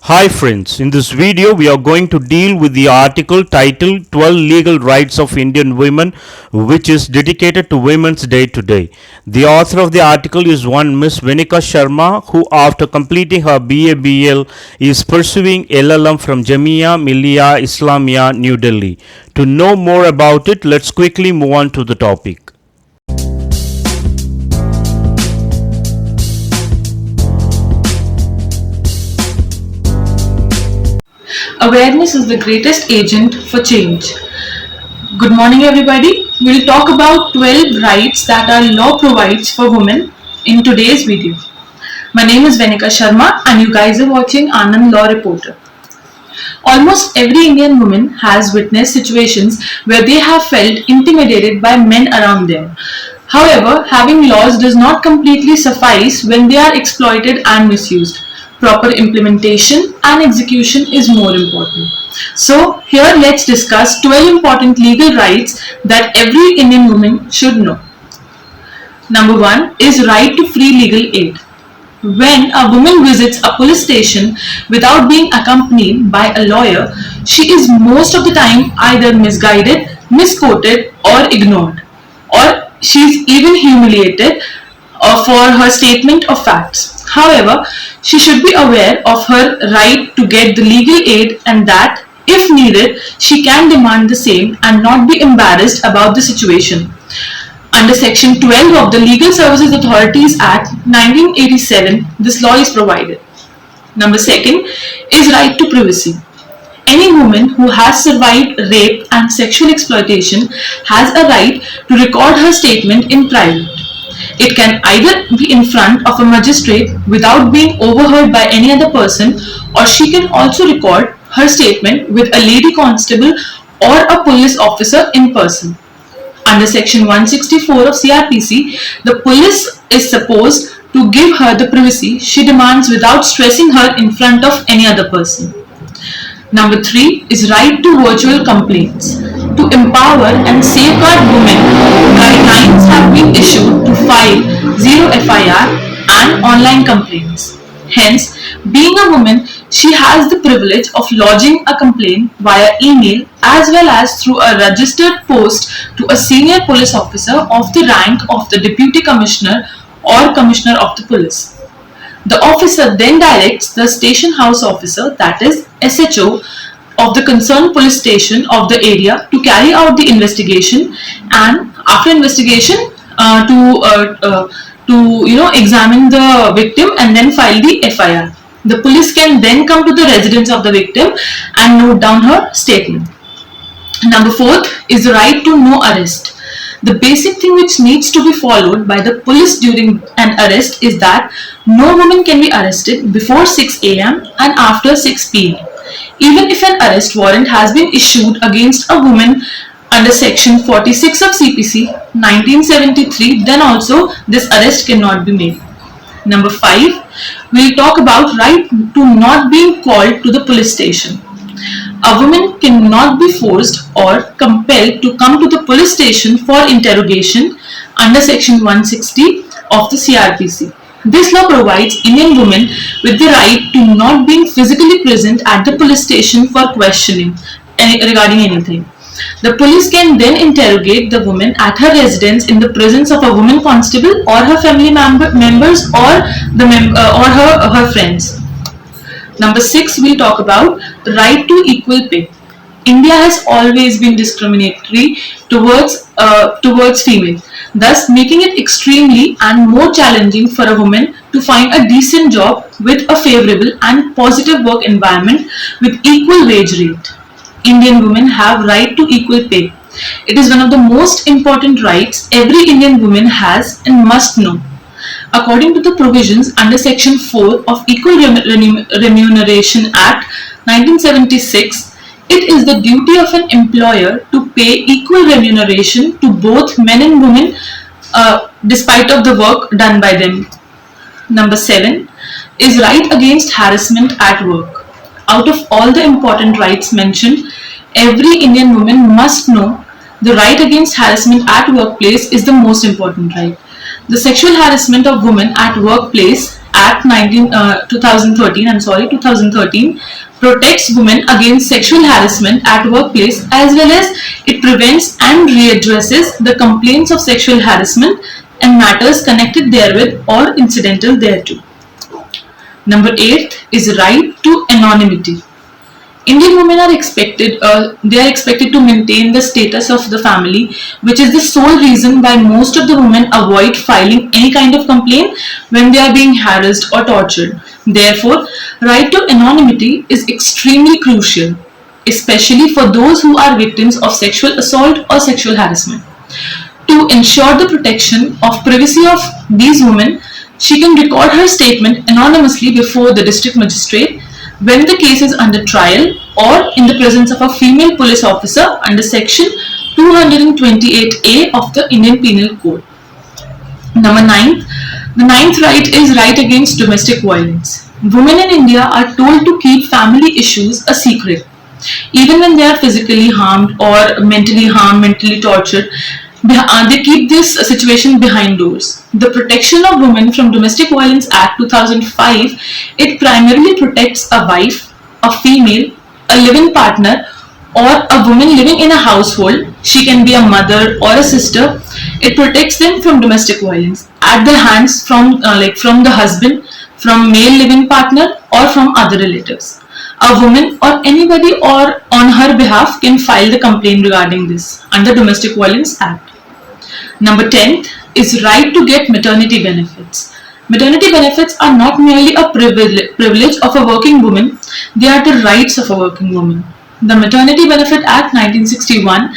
Hi friends, in this video we are going to deal with the article titled 12 Legal Rights of Indian Women, which is dedicated to Women's Day today. The author of the article is one Miss Venika Sharma, who after completing her BA/BL is pursuing LLM from Jamia Millia Islamia, New Delhi. To know more about it, let's quickly move on to the topic. Awareness is the greatest agent for change. Good morning, everybody. We'll talk about 12 rights that our law provides for women in today's video. My name is Venika Sharma, and you guys are watching Anand Law Reporter. Almost every Indian woman has witnessed situations where they have felt intimidated by men around them. However, having laws does not completely suffice when they are exploited and misused. Proper implementation and execution is more important. So here let's discuss 12 important legal rights that every Indian woman should know. Number 1 is right to free legal aid. When a woman visits a police station without being accompanied by a lawyer, she is most of the time either misguided, misquoted or ignored, or she is even humiliated for her statement of facts. However, she should be aware of her right to get the legal aid and that, if needed, she can demand the same and not be embarrassed about the situation. Under Section 12 of the Legal Services Authorities Act 1987, this law is provided. Number 2 is right to privacy. Any woman who has survived rape and sexual exploitation has a right to record her statement in private. It can either be in front of a magistrate without being overheard by any other person, or she can also record her statement with a lady constable or a police officer in person. Under Section 164 of CRPC, the police is supposed to give her the privacy she demands without stressing her in front of any other person. Number 3 is right to virtual complaints. To empower and safeguard women, guidelines have been issued to file zero FIR and online complaints. Hence, being a woman, she has the privilege of lodging a complaint via email as well as through a registered post to a senior police officer of the rank of the Deputy Commissioner or Commissioner of the Police. The officer then directs the station house officer, that is SHO, of the concerned police station of the area to carry out the investigation, and after investigation to examine the victim and then file the FIR. The police can then come to the residence of the victim and note down her statement. Number 4 is the right to no arrest. The basic thing which needs to be followed by the police during an arrest is that no woman can be arrested before 6 a.m. and after 6 p.m. Even if an arrest warrant has been issued against a woman under Section 46 of CPC 1973, then also this arrest cannot be made. Number 5, we'll talk about right to not being called to the police station. A woman cannot be forced or compelled to come to the police station for interrogation under Section 160 of the CRPC. This law provides Indian women with the right to not being physically present at the police station for questioning regarding anything. The police can then interrogate the woman at her residence in the presence of a woman constable or her family members or her friends. Number 6, we'll talk about the right to equal pay. India has always been discriminatory towards female, thus making it extremely and more challenging for a woman to find a decent job with a favorable and positive work environment with equal wage rate. Indian women have right to equal pay. It is one of the most important rights every Indian woman has and must know. According to the provisions under Section 4 of Equal Remuneration Act 1976, it is the duty of an employer to pay equal remuneration to both men and women despite of the work done by them. Number 7 is right against harassment at work. Out of all the important rights mentioned, every Indian woman must know the right against harassment at workplace is the most important right. The sexual harassment of women at workplace Act 2013, 2013 protects women against sexual harassment at workplace, as well as it prevents and readdresses the complaints of sexual harassment and matters connected therewith or incidental thereto. Number 8 is right to anonymity. Indian women are expected to maintain the status of the family, which is the sole reason why most of the women avoid filing any kind of complaint when they are being harassed or tortured. Therefore, right to anonymity is extremely crucial, especially for those who are victims of sexual assault or sexual harassment. To ensure the protection of privacy of these women, she can record her statement anonymously before the district magistrate when the case is under trial or in the presence of a female police officer under section 228A of the Indian Penal Code. Number 9. The ninth right is right against domestic violence. Women in India are told to keep family issues a secret. Even when they are physically harmed or mentally tortured, they keep this situation behind doors. The Protection of Women from Domestic Violence Act 2005, it primarily protects a wife, a female, a living partner, or a woman living in a household. She can be a mother or a sister. It protects them from domestic violence at the hands from the husband, from male living partner, or from other relatives. A woman or anybody or on her behalf can file the complaint regarding this under Domestic Violence Act. Number 10 is right to get maternity benefits. Maternity benefits are not merely a privilege of a working woman, they are the rights of a working woman. The Maternity Benefit Act 1961,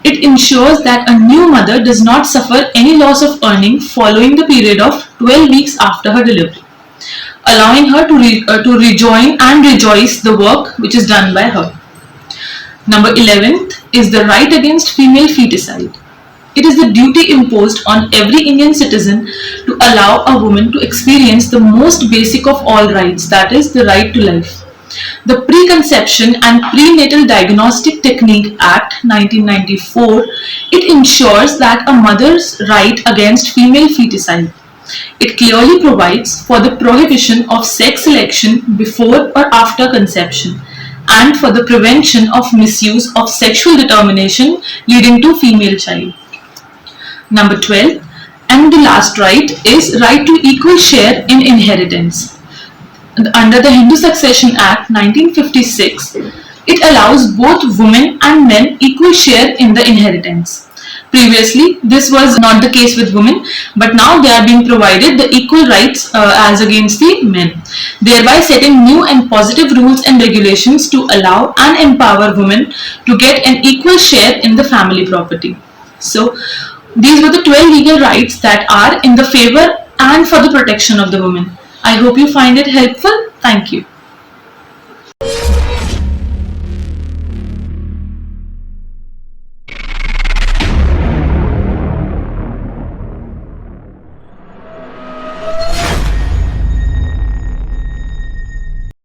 it ensures that a new mother does not suffer any loss of earning following the period of 12 weeks after her delivery, allowing her to rejoin and rejoice the work which is done by her. Number 11th is the right against female feticide. It is the duty imposed on every Indian citizen to allow a woman to experience the most basic of all rights, that is, the right to life. The Preconception and Prenatal Diagnostic Technique Act 1994, it ensures that a mother's right against female feticide. It clearly provides for the prohibition of sex selection before or after conception and for the prevention of misuse of sexual determination leading to female child. Number 12, and the last right is right to equal share in inheritance. Under the Hindu Succession Act 1956, it allows both women and men equal share in the inheritance. Previously, this was not the case with women, but now they are being provided the equal rights as against the men, thereby setting new and positive rules and regulations to allow and empower women to get an equal share in the family property. So, these were the 12 legal rights that are in the favor and for the protection of the women. I hope you find it helpful. Thank you.